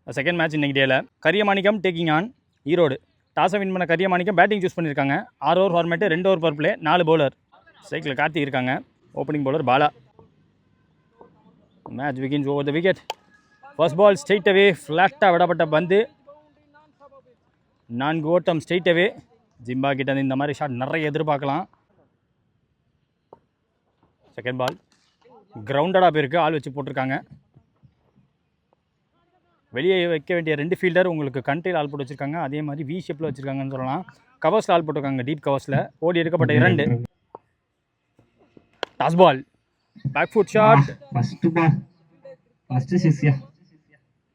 Second match இன்னைக்கு டேல Kariyamanickam taking on Erode. டாஸை வின் பண்ண கரியமாணிக்கம் பேட்டிங் சூஸ் பண்ணியிருக்காங்க. 6 over format, 2 over power play, 4 bowler. ஸ்ட்ரைக்கில் கார்த்தி இருக்காங்க. Opening bowler Bala. Match begins over the wicket. First ball straight away, ஃப்ளாட்டாக விடப்பட்ட பந்து. 4 ஓட்டம் ஸ்ட்ரெயிட் அவே. ஜிம்பா கிட்ட இந்த மாதிரி ஷாட் நிறைய எதிர்பார்க்கலாம். செகண்ட் பால் கிரவுண்டடாக போயிருக்கு, ஆள் வச்சு போட்டிருக்காங்க. வெளியே வைக்க வேண்டிய 2 ஃபீல்டர் உங்களுக்கு கண்ட்ரியில் ஆள் போட்டு வச்சுருக்காங்க. அதே மாதிரி வி ஷேப்பில் வச்சுருக்காங்கன்னு சொல்லலாம். கவர்ஸில் ஆள் போட்டிருக்காங்க, டீப் கவர்ஸில். ஓடி எடுக்கப்பட்ட 2. Toss ball, back foot shot.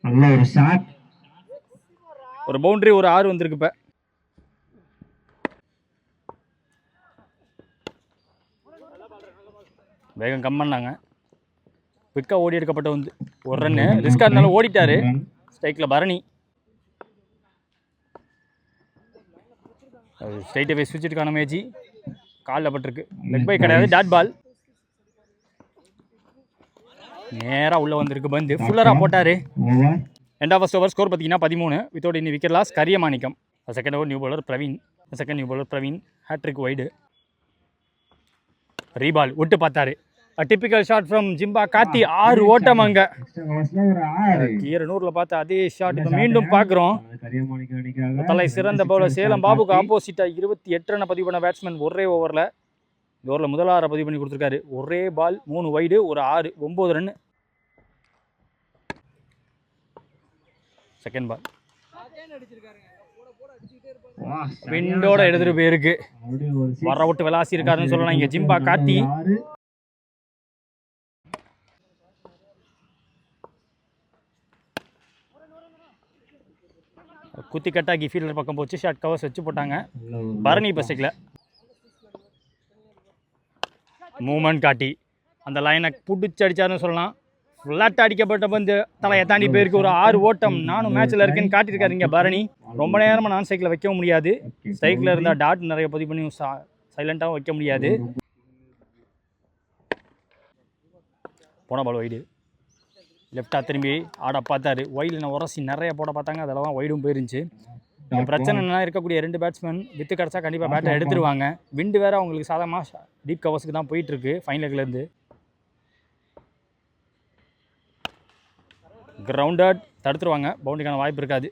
நல்ல ஒரு ஷாட். ஒரு பவுண்டரி, ஒரு 6 வந்திருக்கு. இப்போ வேகம் கம் பண்ணாங்க. குவிக்காக ஓடி எடுக்கப்பட்ட வந்து ஒரு ரன்னு. ரிஸ்காக இருந்தாலும் ஓடிட்டாரு. ஸ்ட்ரைக்கில் பரணி. ஸ்ட்ரைட் அவே சுவிட்சிட்டுக்கான மேஜி காலில் பட்டிருக்கு. லெக் பை கிடையாது, டாட் பால். நேராக உள்ளே வந்திருக்கு பந்து. ஃபுல்லராக போட்டார். End of first over score பார்த்தீங்கன்னா 13 without any wicket loss. Kariyamanickam. Second over new bowler Praveen. Second new bowler Praveen. Hattrick wide. ரீபால் விட்டு பார்த்தாரு. டிப்பிக்கல் ஷாட் ஃப்ரம் ஜிம்பா கார்த்தி. 6 ஓட்டம் அங்கே. 200 பார்த்து அதே ஷாட் இப்போ மீண்டும் பார்க்குறோம். தலை சிறந்த பவுலர் சேலம் பாபுக்கு ஆப்போசிட்டாக 28 ரன் பதிவு பண்ண பேட்ஸ்மேன் ஒரே ஓவரில். இந்த ஓவரில் முதல் 6 பதிவு பண்ணி கொடுத்துருக்காரு. ஒரே பால், 3 வைடு, ஒரு 6, 9 ரன். செகண்ட் பால் விண்டோட எடுத்துட்டு போயிருக்கு. வர விட்டு விளாசி இருக்காருன்னு சொல்லலாம் இங்கே ஜிம்பா கார்த்தி. குத்தி கட்டாக்கி ஃபீல்டர் பக்கம் போச்சு. ஷார்ட் கவர்ஸ் வச்சு போட்டாங்க. பரணி பஸ்டிக்கில் மூமெண்ட் காட்டி அந்த லைனை பிடிச்சி அடித்தாருன்னு சொல்லலாம். ஃப்ளாட்டாக அடிக்கப்பட்ட பந்து தலையை தாண்டி போயிருக்கு. ஒரு 6 ஓட்டம். நானும் மேட்ச்சில் இருக்குன்னு காட்டியிருக்காரு இங்கே பரணி. ரொம்ப நேரமாக நான் ஸ்ட்ரைக்கில் வைக்கவும் முடியாது. ஸ்ட்ரைக்கில் இருந்தால் டாட் நிறைய பதிவு பண்ணி சைலண்ட்டாகவும் வைக்க முடியாது. போன பால் வைடு. லெஃப்டாக திரும்பி ஆட பார்த்தாரு. ஒயிலில் உரசி நிறைய போட பார்த்தாங்க. அதில் தான் ஒயிடும் போயிருந்துச்சு. பிரச்சனை என்னன்னா, இருக்கக்கூடிய 2 பேட்ஸ்மேன் வித்து கிடச்சா கண்டிப்பாக பேட்டை எடுத்துருவாங்க. விண்டு வேறு அவங்களுக்கு சாதமாக டீப் கவர்ஸுக்கு தான் போயிட்டுருக்கு ஃபைன் லெக்லேருந்து. கிரவுண்டட் தடுத்துருவாங்க. பவுண்டரிக்கான வாய்ப்பு இருக்காது.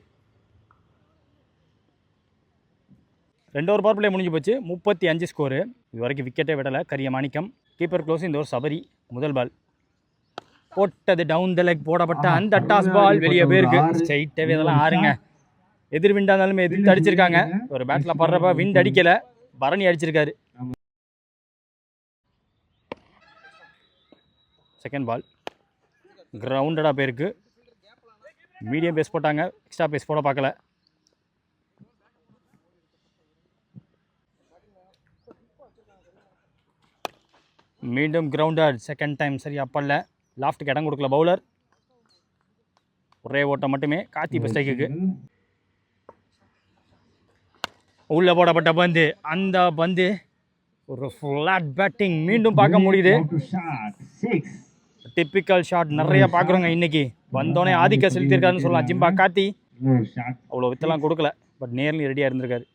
2 ஓவர் பவர் பிளே முடிஞ்சு போச்சு. 35 ஸ்கோரு. இது வரைக்கும் விக்கெட்டே விடலை கரியமாணிக்கம். Keeper close. இந்த ஒரு சபரி. முதல் பால் போட்டது டவுன் த லெக் போடப்பட்ட அந்த டாஸ் பால் வெளியே போயிருக்கு. ஸ்ட்ரைட்டாகவே இதெல்லாம் ஆறுங்க. எதிர் விண்டாக இருந்தாலுமே எதிர்த்து அடிச்சிருக்காங்க. ஒரு பேட்டில் படுறப்ப விண்ட் அடிக்கலை, பரணி அடிச்சிருக்காரு. செகண்ட் பால் கிரவுண்டடாக போயிருக்கு. மீடியம் பேஸ் போட்டாங்க, எக்ஸ்ட்ரா பேஸ் போட பார்க்கல. மீண்டும் கிரவுண்டட். செகண்ட் டைம் சரியா படல. லாஃப்ட்டுக்கு இடம் கொடுக்கல பவுலர். ஒரே ஓட்டம் மட்டுமே கார்த்தி பஸ்டைக்கு. உள்ள போடப்பட்ட பந்து. அந்த பந்து ஒரு ஃப்ளாட் பேட்டிங் மீண்டும் பார்க்க முடியுது. டிப்பிக்கல் ஷாட் நிறைய பார்க்குறோங்க இன்னைக்கு. வந்தோடனே ஆதிக்க செலுத்தியிருக்காருன்னு சொல்லலாம் ஜிம்பா கார்த்தி. அவ்வளோ வித்தெல்லாம் கொடுக்கல, பட் நேர்லி ரெடியாக இருந்திருக்காரு.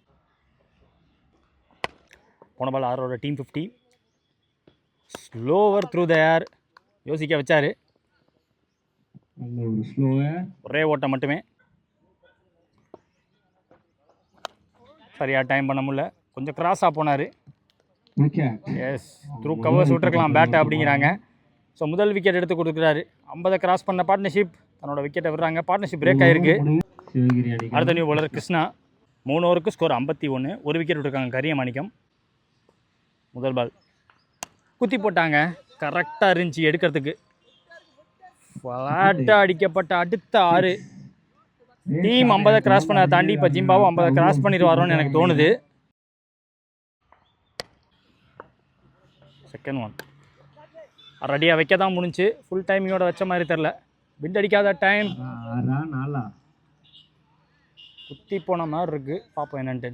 போன பால் 6 டீம் 50. ஸ்லோவர் த்ரூ த ஏர் யோசிக்க வச்சாரு. ஒரே ஓட்டம் மட்டுமே. சரியா டைம் பண்ண முடியல. கொஞ்சம் கிராஸாக போனார். எஸ், த்ரூ கவர்ஸ் விட்டுருக்கலாம் பேட்டை அப்படிங்கிறாங்க. ஸோ முதல் விக்கெட் எடுத்து கொடுக்குறாரு. 50 கிராஸ் பண்ண பார்ட்னர்ஷிப் தன்னோட விக்கெட்டை விடுறாங்க. பார்ட்னர்ஷிப் பிரேக் ஆகிருக்கு. அடுத்த நியூ பவுலர் கிருஷ்ணா. 3 ஓவருக்கு ஸ்கோர் 51. ஒரு விக்கெட் விட்டுருக்காங்க கரியமாணிக்கம். முதல் பால் குத்தி போட்டாங்க. கரெக்டாக இருந்துச்சு எடுக்கிறதுக்கு. ஃப்ளாட்டாக அடிக்கப்பட்ட அடுத்த 6. டீம் 50 கிராஸ் பண்ண தாண்டி இப்போ ஜிம்பாவும் 50 கிராஸ் பண்ணிடுவாரோன்னு எனக்கு தோணுது. செகண்ட் ஒன் ரெடியாக வைக்க தான் முடிஞ்சு. ஃபுல் டைமிங்கோட வச்ச மாதிரி தெரில. விண்ட் அடிக்காத டைம். குத்தி போன மாதிரி இருக்குது. பார்ப்போம் என்னன்ட்டு.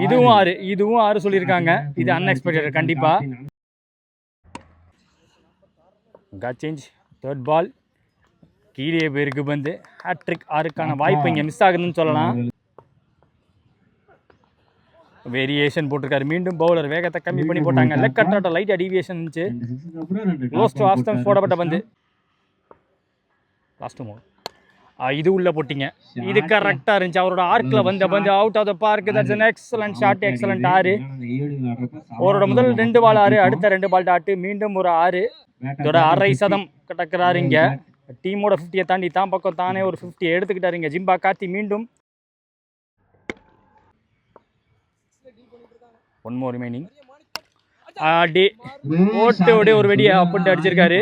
இதுவும் 6 சொல்லியிருக்காங்க. இது அன்எக்ஸ்பெக்டட் கண்டிப்பாக. God change. தேர்ட் பால் கீழே பேருக்கு வந்து ஹேட்ரிக் ஆறுக்கான வாய்ப்பு இங்கே மிஸ் ஆகுதுன்னு சொல்லலாம். வேரியேஷன் போட்டிருக்காரு. மீண்டும் பவுலர் வேகத்தை கம்மி பண்ணி போட்டாங்க. லெக் கட்டாட்ட லைட்டாக டீவியேஷன் இருந்துச்சு. க்ளோஸ் டு ஆஃப் ஸ்டம்ப் போடப்பட்ட பந்து. லாஸ்ட் மூவ் இது உள்ள போட்டிங்க. இது கரெக்டாக இருந்துச்சு. அவரோட ஆர்க்கில் வந்த பந்து out of the park. That's an excellent shot. Excellent 6. அவரோட முதல் 2 பால் 6, அடுத்த 2 பால் டாட்டு, மீண்டும் ஒரு 6. இதோட 1/2 சதம் கிடக்கிறாரு. இங்கே டீமோட 50-யை தாண்டி தான் பக்கம் தானே ஒரு 50 எடுத்துக்கிட்டாரு இங்கே ஜிம்பா கார்த்தி. மீண்டும் 1 more remaining. ஓட்டு ஒரு வெடியை அப்பட்டு அடிச்சிருக்காரு.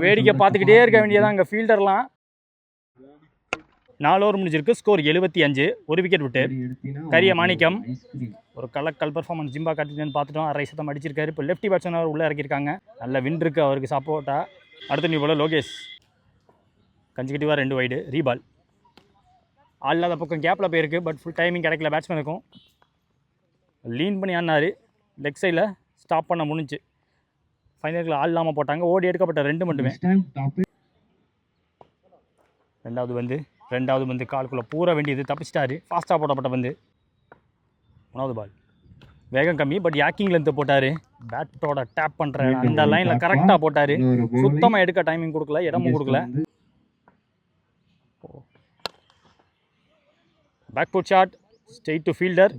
வேடிக்கை பார்த்துக்கிட்டே இருக்க வேண்டியதான் இங்கே ஃபீல்டர்லாம். 4 ஓவர் முடிஞ்சிருக்கு. ஸ்கோர் 75. 1 விக்கெட் விட்டு கரிய மாணிக்கம். ஒரு கலக்கல் பெர்ஃபார்மன்ஸ் ஜிம்பா கார்த்திகேயன் பார்த்துட்டோம். 1/2 சதம் அடிச்சிருக்காரு. இப்போ லெஃப்டி பேட்ஸ்மேன் அவர் உள்ளே இறக்கியிருக்காங்க. நல்ல வின் இருக்குது அவருக்கு சப்போர்ட்டாக. அடுத்த நியூ பாலர் லோகேஷ். கன்சிக்யூட்டிவாக 2 வைடு. ரீபால் ஆள் இல்லாத பக்கம் கேப்பில் போயிருக்கு. பட் ஃபுல் டைமிங் கிடைக்கல பேட்ஸ்மேனுக்கும். லீன் பண்ணி ஆடினார். லெக் சைடில் ஸ்டாப் பண்ண முடிஞ்சு. ஃபைனலுக்கு ஆள் இல்லாமல் போட்டாங்க. ஓடி எடுக்கப்பட்ட 2 மட்டுமே. ரெண்டாவது பந்து காலுக்குள்ளே பூர வேண்டியது. தப்பிச்சிட்டாரு. ஃபாஸ்ட்டாக போடப்பட்ட பந்து. 1வது பால் வேகம் கம்மி. பட் யாக்கிங் லென்த்து போட்டார். பேட்டோட டேப் பண்ணுற அந்த லைனில் கரெக்டாக போட்டார். சுத்தமாக எடுக்க டைமிங் கொடுக்கல, இடமும் கொடுக்கல. Back foot shot straight to fielder.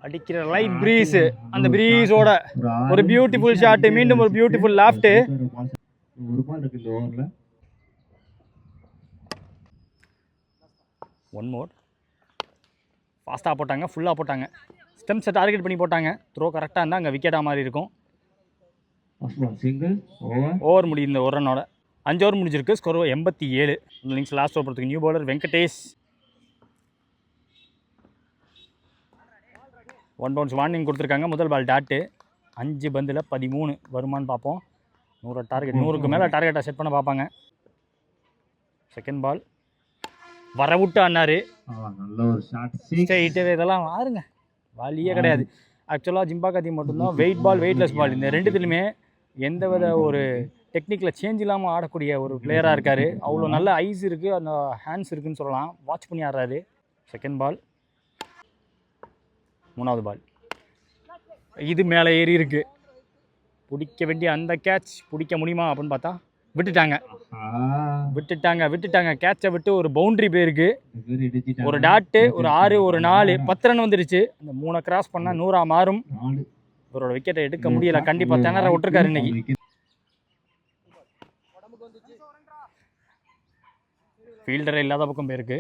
அடிக்கிற லைட் பிரீஸ். அந்த பிரீஸோட ஒரு பியூட்டிஃபுல் ஷாட். மீண்டும் ஒரு பியூட்டிஃபுல் லாஃப்ட். One more. ஃபாஸ்ட்டாக போட்டாங்க, ஃபுல்லாக போட்டாங்க. ஸ்டெம்ஸை டார்கெட் பண்ணி போட்டாங்க. த்ரோ கரெக்டாக இருந்தால் அங்கே விக்கெட்டாக மாதிரி இருக்கும். ஓவர் முடியுது இந்த ஒரு ரன்னோட. 5 ஓவர் முடிஞ்சிருக்கு. ஸ்கோர் 87. இன்னிங்ஸ் லாஸ்ட் ஓவர் போகிறதுக்கு new bowler Venkatesh. 1 bounce warning கொடுத்துருக்காங்க. முதல் பால் டாட்டு. 5 பந்தில் 13 வருமானு பார்ப்போம். 100 டார்கெட், 100க்கு மேலே டார்கெட்டாக செட் பண்ண பார்ப்பாங்க. செகண்ட் பால் வர விட்டு ஆனார். ஸ்ட்ரைட்டு இதெல்லாம் பாருங்க வாலியே கிடையாது. ஆக்சுவலாக ஜிம்பா கார்த்தி மட்டும்தான் வெயிட் பால், வெயிட்லெஸ் பால் இந்த ரெண்டுத்துலையுமே எந்த வித ஒரு டெக்னிக்கில் சேஞ்ச் இல்லாமல் ஆடக்கூடிய ஒரு பிளேயராக இருக்கார். அவ்வளோ நல்ல ஐஸ் இருக்குது, அந்த ஹேண்ட்ஸ் இருக்குதுன்னு சொல்லலாம். வாட்ச் பண்ணி ஆடுறாரு. செகண்ட் பால் 3வது பால் இது மேலே ஏறி இருக்கு. பிடிக்க வேண்டிய அந்த கேட்ச் பிடிக்க முடியுமா அப்படின்னு பார்த்தா விட்டுட்டாங்க. கேட்சை விட்டு ஒரு பவுண்ட்ரி போயிருக்கு. ஒரு டாட்டு, ஒரு 6, ஒரு 4, 10 ரன் வந்துருச்சு. அந்த 3 கிராஸ் பண்ணால் 100 மாறும். இவரோட விக்கெட்டை எடுக்க முடியல. கண்டிப்பாக திணற விட்டுருக்காரு இன்னைக்கு. ஃபீல்டரே இல்லாத பக்கம் போயிருக்கு.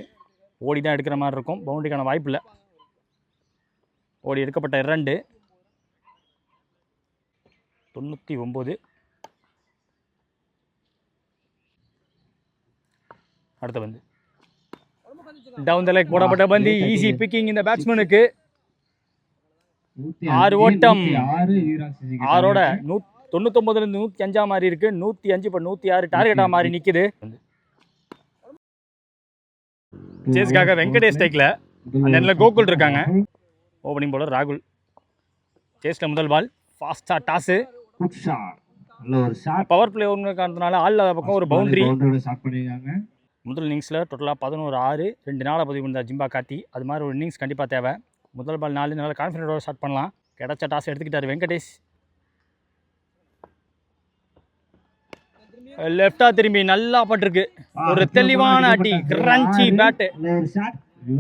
ஓடி தான் எடுக்கிற மாதிரி இருக்கும். பவுண்டரிக்கான வாய்ப்பு இல்லை. ஓடி எடுக்கப்பட்ட 2 99. அடுத்த பந்து டவுன் த லெக் போடப்பட்ட பந்து. ஈஸி பிக்கிங் இந்த பேட்ஸ்மேனுக்கு. 6 ஓட்டம். 6ஓட 99லேருந்து 105 மாதிரி இருக்கு. 105 இப்போ 106 டார்கெட்டாக மாறி நிற்குது. சேஸ்க்காக வெங்கடேஷ் டேக்கில் அந்த இடத்துல கோகுல் இருக்காங்க. ஓப்பனிங் பவுலர் ராகுல். சேஸில் முதல் பால் ஃபாஸ்ட்டாக டாஸு. பவர் பிளே ஒன்று காரணத்தினால ஆள் இல்லாத பக்கம் ஒரு பவுண்டரி. முதல் இன்னிங்ஸில் டோட்டலாக 11-6 2 நாளாக பதிவு பண்ண ஜிம்பா கார்த்தி. அது மாதிரி ஒரு இன்னிங்ஸ் கண்டிப்பாக தேவை. முதல் பால் 4 நாள் கான்ஃபிடென்ட்டோட ஸ்டார்ட் பண்ணலாம். கிடைச்ச டாஸ் எடுத்துக்கிட்டார் வெங்கடேஷ். லெஃப்டாக திரும்பி நல்லா பட்டிருக்கு. ஒரு தெளிவான அடி. Crunchy bat.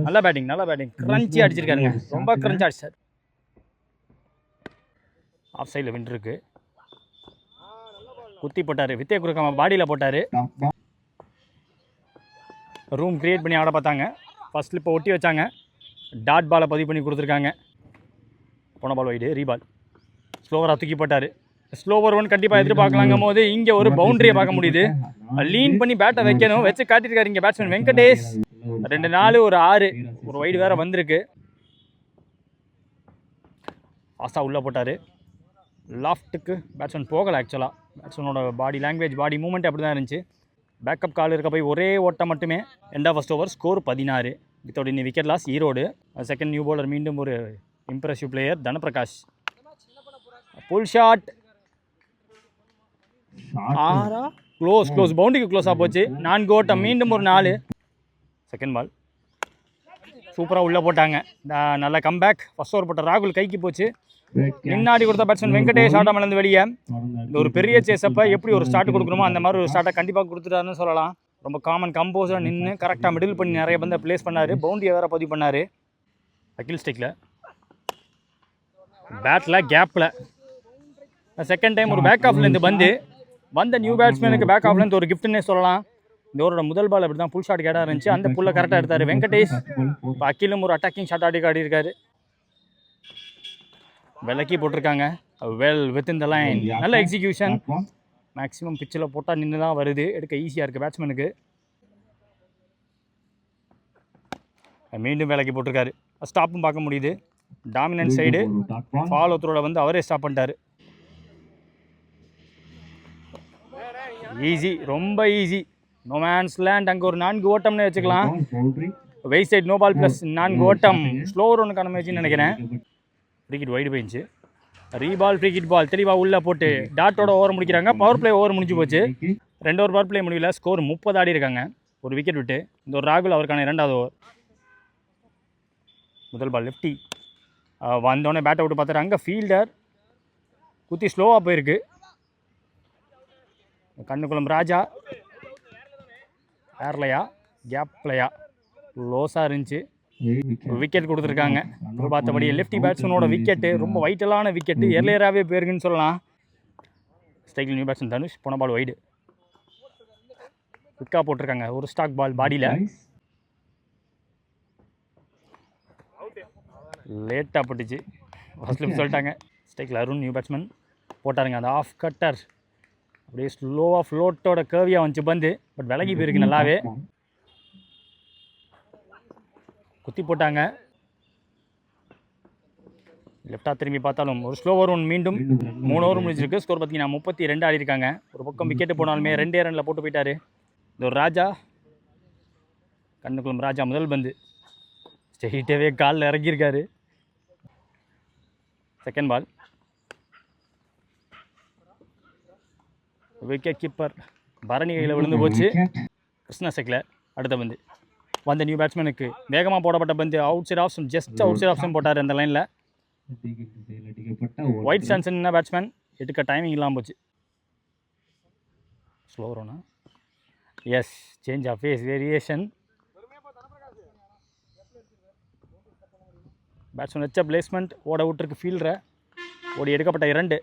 நல்ல பேட்டிங். கிரன்ச்சி அடிச்சிருக்காருங்க. ரொம்ப கிரன்ச்சி அடிச்சார். ஆஃப் சைடில் வின் இருக்கு. குத்தி போட்டார். வித்தியை குறுக்காம பாடியில் போட்டார். ரூம் கிரியேட் பண்ணி ஆட பார்த்தாங்க. ஃபர்ஸ்ட் ஸ்லிப்பை ஒட்டி வச்சாங்க. டாட் பாலை பதிவு பண்ணி கொடுத்துருக்காங்க. போன பால் வைடு. ரீபால் ஸ்லோவராக தூக்கி போட்டார். ஸ்லோவர் 1 கண்டிப்பாக எதிர்பார்க்கலாங்கும் போது இங்கே ஒரு பவுண்டரியை பார்க்க முடியுது. லீன் பண்ணி பேட்டை வைக்கணும். வச்சு காட்டியிருக்காரு இங்கே பேட்ஸ்மேன் வெங்கடேஷ். 2 4 ஒரு 6 ஒரு வைடு வேறு வந்திருக்கு. ஃபாஸ்ட்டாக உள்ளே போட்டார். லாஃப்ட்டுக்கு பேட்ஸ்மேன் போகலை. ஆக்சுவலாக பேட்ஸ்மேனோட பாடி லாங்குவேஜ், பாடி மூமெண்ட் அப்படி தான் இருந்துச்சு. பேக்கப் கால் இருக்க போய் ஒரே ஓட்டம் மட்டுமே. End of first over. Score 16. Without any wicket loss. Erode. Second new bowler மீண்டும் ஒரு impressive player Dhanaprakash. Pull shot. ஆறா? க்ளோஸ் பவுண்டரிக்கு க்ளோஸாக போச்சு. 4 ஓட்டம், மீண்டும் ஒரு 4. செகண்ட் பால் சூப்பராக உள்ளே போட்டாங்க. நல்ல கம்பேக். ஃபர்ஸ்ட் ஓவர் போட்ட ராகுல் கைக்கு போச்சு. முன்னாடி கொடுத்த பேட்ஸ்மேன் வெங்கடேஷ் ஆட்டமிழந்து வெளியே. இந்த ஒரு பெரிய சேஸப்போ எப்படி ஒரு ஸ்டார்ட் கொடுக்கணுமோ அந்த மாதிரி ஒரு ஸ்டார்ட்டை கண்டிப்பாக கொடுத்துட்டாருன்னு சொல்லலாம். ரொம்ப காமன் கம்போஸாக நின்று கரெக்டாக மிடில் பண்ணி நிறைய பந்தை ப்ளேஸ் பண்ணார். பவுண்டரியை வேறு பதிவு பண்ணார். அகில் ஸ்டிக்கில் பேட்டில் கேப்பில் செகண்ட் டைம் ஒரு பேக் ஆஃப்லேருந்து வந்த நியூ பேட்ஸ்மேனுக்கு பேக் ஆஃப்லேருந்து ஒரு கிஃப்ட்னே சொல்லலாம். இந்த ஓவரோட முதல் பால் அப்படி தான் புல் ஷாட் கேடாக இருந்துச்சு. அந்த புல்லை கரெக்டாக எடுத்தார் வெங்கடேஷ். இப்போ அகிலும் ஒரு அட்டாக்கிங் ஷாட் ஆடி இருக்காரு. விலக்கி போட்டிருக்காங்க. Well within the line. நல்ல எக்ஸிக்யூஷன். மேக்ஸிமம் பிச்சில் போட்டால் நின்று தான் வருது. எடுக்க ஈஸியாக இருக்குது பேட்ஸ்மேனுக்கு. மீண்டும் விலக்கி போட்டிருக்காரு. ஸ்டாப்பும் பார்க்க முடியுது. டாமினன்ட் சைடு ஃபாலோ த்ரோட அவரே ஸ்டாப் பண்ணிட்டாரு. ஈஸி, ரொம்ப ஈஸி. No mens land. அங்கே ஒரு 4 ஓட்டம்னு வச்சுக்கலாம். Wide side no ball plus 4 ஓட்டம். ஸ்லோ ரன்னுக்கான மேட்ச்னு நினைக்கிறேன். ஃப்ரீ வைடு போயிடுச்சு. ரீபால் ஃப்ரீ பால் தெளிவாக உள்ளே போட்டு டாட்டோட ஓவர் முடிக்கிறாங்க. பவர் பிளே ஓவர் முடிஞ்சு போச்சு. 2 ஓவர் பவர் பிளே முடியல. ஸ்கோர் 30 ஆடி இருக்காங்க. ஒரு விக்கெட் விட்டு. இந்த ஒரு ராகுல் அவருக்கான 2வது ஓவர். முதல் பால் லெஃப்டி. வந்தோடனே பேட்டை விட்டு பார்த்தாரு. அங்கே ஃபீல்டர் குத்தி ஸ்லோவாக போயிருக்கு. கண்ணுக்குளம் ராஜா ஏர்லையா கேப்லையா லோஸாக இருந்துச்சு. விக்கெட் கொடுத்துருக்காங்க. பார்த்தபடி லெஃப்டி பேட்ஸ்மேனோட விக்கெட்டு ரொம்ப வைட்டலான விக்கெட்டு. எர்லியராகவே போயிருக்குன்னு சொல்லலாம். ஸ்ட்ரைக்கில் நியூ பேட்ஸ்மேன் தனுஷ். போன பால் வைடு. குட்கா போட்டிருக்காங்க. ஒரு ஸ்டாக் பால் பாடியில். லேட்டாக போட்டுச்சு. ஃபர்ஸ்ட் லிப் சொல்லிட்டாங்க. ஸ்ட்ரைக்கில் அருண் நியூ பேட்ஸ்மேன் போட்டாருங்க. அந்த ஆஃப் கட்டர் அப்படியே ஸ்லோவாக ஃப்ளோட்டோட கேர்வியாக வந்துச்சு பந்து. பட் விலகி போயிருக்கு நல்லாவே. குத்தி போட்டாங்க. லெஃப்டாக திரும்பி பார்த்தாலும் ஒரு ஸ்லோ ஓவர் மீண்டும் 3 ஓவர் முடிஞ்சிருக்கு. ஸ்கோர் பார்த்தீங்கன்னா 32 ஆடி இருக்காங்க. ஒரு பக்கம் விக்கெட்டு போனாலுமே 2 ரனில் போட்டு போயிட்டாரு. இந்த ஒரு ராஜா. கண்ணுக்குளம் ராஜா முதல் பந்து ஸ்ட்ரெயிட்டாகவே காலில் இறங்கியிருக்காரு. Second ball wicket keeper Barani கையில் விழுந்து போச்சு. கிருஷ்ணா செக்கில் அடுத்த பந்து. வந்த நியூ பேட்ஸ்மேனுக்கு வேகமாக போடப்பட்ட பந்து outside option, just outside option போட்டார் அந்த லைனில். ஒயிட் சான்சன் என்ன பேட்ஸ்மேன் எடுக்க டைமிங் இல்லாமல் போச்சு. ஸ்லோ ரோனா. Yes, change of pace variation. Batsman வச்ச பிளேஸ்மெண்ட் ஓட விட்டுருக்கு ஃபீல்டரை. ஓடி எடுக்கப்பட்ட 2.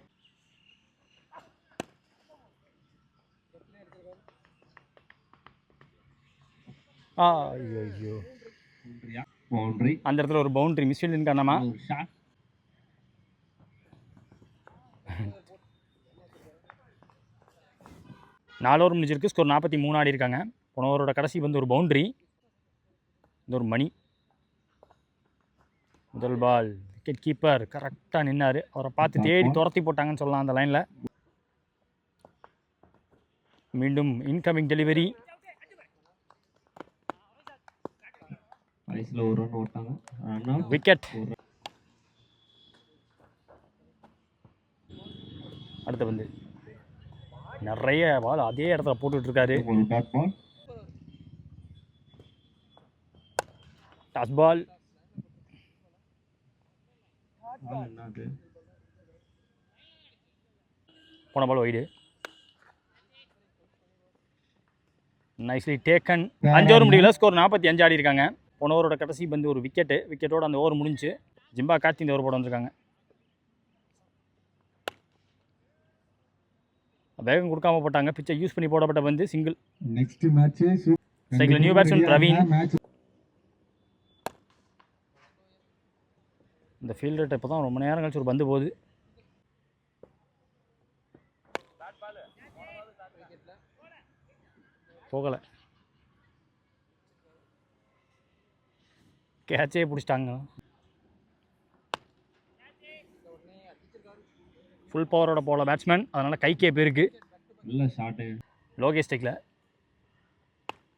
ஐயோ, அந்த இடத்துல ஒரு பவுண்டரி மிஸ்ஃபீல்டின் காரணமா. நாலு ஓவர் முடிஞ்சிருக்கு. ஸ்கோர் 43 ஆடி இருக்காங்க. போன ஓவரோட கடைசி ஒரு பவுண்டரி. இந்த ஒரு மணி. முதல் பால் விக்கெட் கீப்பர் கரெக்டாக நின்னார். அவரை பார்த்து தேடி துரத்தி போட்டாங்கன்னு சொல்லலாம் அந்த லைனில். மீண்டும் இன்கமிங் டெலிவரி. விக்கெட். அடுத்த பந்து நிறைய பால் அதே இடத்துல போட்டுட்டு இருக்காரு. Toss ball. போன ball wide. Nicely taken. 5 over முடியல. ஸ்கோர் 45 ஆடி இருக்காங்க. போன ஓவரோட கடைசி பந்து ஒரு விக்கெட்டோட அந்த ஓவர் முடிஞ்சு. ஜிம்பா கார்த்தி இந்த ஓவர் போட வந்திருக்காங்க. வேகம் கொடுக்காம போட்டாங்க. பிச்சை யூஸ் பண்ணி போடப்பட்ட பந்து single. Next match cycle new batsman Praveen. இந்த ஃபீல்டர்கிட்ட இப்போ தான் ரொம்ப நேரம் கழிச்சு ஒரு பந்து போகுது. போகலை. கேட்சே பிடிச்சிட்டாங்க. ஃபுல் பவரோட போல பேட்ஸ்மேன், அதனால் கைக்கே போயிருக்கு. லோகேஷ் டெக்கில்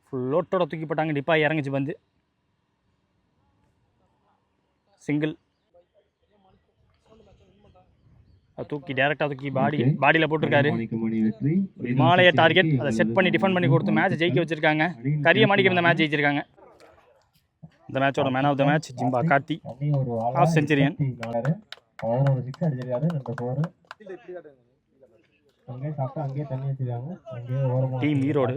ஃபுல் லோட்டோட தூக்கி போட்டாங்க. டிப்பாக இறங்குச்சு பந்து. சிங்கிள். அதை தூக்கி டேரெக்டாக தூக்கி பாடியில் போட்டிருக்காரு. மணிக்கு வெற்றி. இமாலய டார்கெட் அதை செட் பண்ணி டிஃபெண்ட் பண்ணி கொடுத்து மேட்ச் ஜெயிக்க வச்சிருக்காங்க. கரியமாணிக்கு இந்த மேட்ச் ஜெயிச்சிருக்காங்க. இந்த மேட்சோட man of the match Jimba Karthi, half centurion. 11 6 அடிச்சிருக்காரு. ரெண்டு 4 அங்கே சாப்பிட்டு அங்கேயே தண்ணி வச்சிருக்காங்க. அங்கேயே ஓரமாக டீம் ஈரோடு